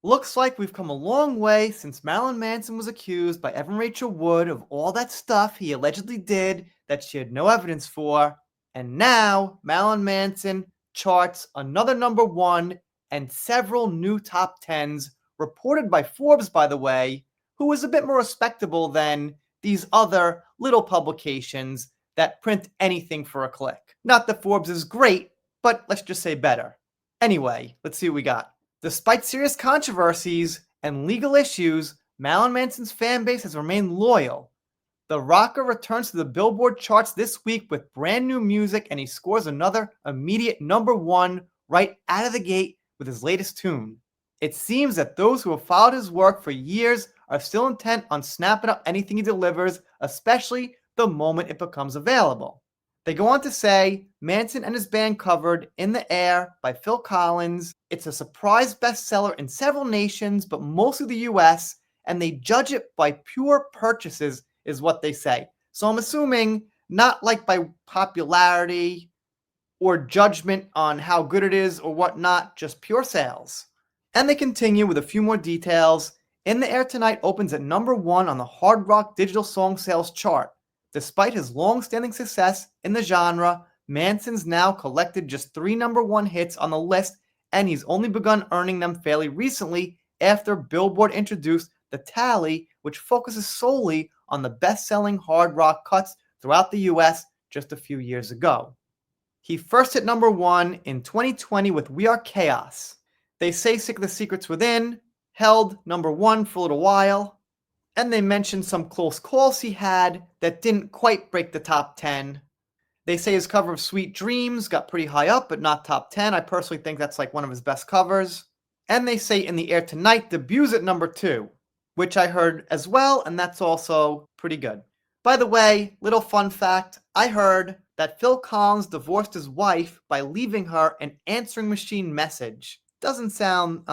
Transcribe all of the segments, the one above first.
Looks like we've come a long way since Marilyn Manson was accused by Evan Rachel Wood of all that stuff he allegedly did that she had no evidence for. And now Marilyn Manson charts another number one and several new top tens, reported by Forbes, by the way, who is a bit more respectable than these other little publications that print anything for a click. Not that Forbes is great, but let's just say better. Anyway, let's see what we got. Despite serious controversies and legal issues, Marilyn Manson's fan base has remained loyal. The rocker returns to the Billboard charts this week with brand new music, and he scores another immediate number one right out of the gate with his latest tune. It seems that those who have followed his work for years are still intent on snapping up anything he delivers, especially the moment it becomes available. They go on to say Manson and his band covered In the Air by Phil Collins. It's a surprise bestseller in several nations, but mostly the US, and they judge it by pure purchases, is what they say. So I'm assuming not like by popularity or judgment on how good it is or whatnot, just pure sales. And they continue with a few more details. In the Air Tonight opens at number one on the Hard Rock Digital Song Sales chart. Despite his long-standing success in the genre, Manson's now collected just 3 number one hits on the list, and he's only begun earning them fairly recently after Billboard introduced the Tally, which focuses solely on the best-selling hard rock cuts throughout the US just a few years ago. He first hit number one in 2020 with We Are Chaos. They say Sick of the Secrets Within held number one for a little while, and they mentioned some close calls he had that didn't quite break the top 10. They say his cover of Sweet Dreams got pretty high up, but not top 10. I personally think that's like one of his best covers. And they say In the Air Tonight debuts at number 2, which I heard as well, and that's also pretty good. By the way, little fun fact, I heard that Phil Collins divorced his wife by leaving her an answering machine message. Doesn't sound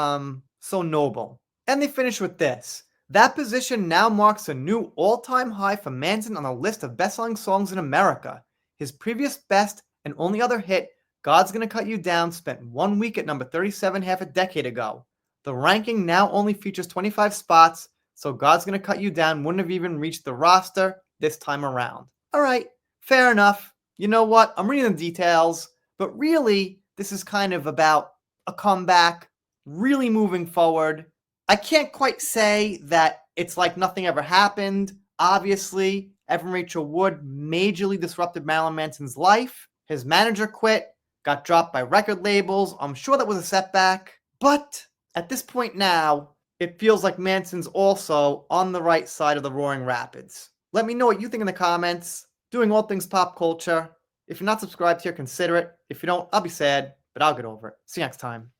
so noble. And they finish with this. That position now marks a new all-time high for Manson on the list of best-selling songs in America. His previous best and only other hit, God's Gonna Cut You Down, spent 1 week at number 37 half a decade ago. The ranking now only features 25 spots, so God's Gonna Cut You Down wouldn't have even reached the roster this time around. Alright, fair enough. You know what? I'm reading the details, but really, this is kind of about a comeback, really moving forward. I can't quite say that it's like nothing ever happened. Obviously, Evan Rachel Wood majorly disrupted Marilyn Manson's life. His manager quit, got dropped by record labels. I'm sure that was a setback. But at this point now, it feels like Manson's also on the right side of the Roaring Rapids. Let me know what you think in the comments. Doing all things pop culture. If you're not subscribed here, consider it. If you don't, I'll be sad, but I'll get over it. See you next time.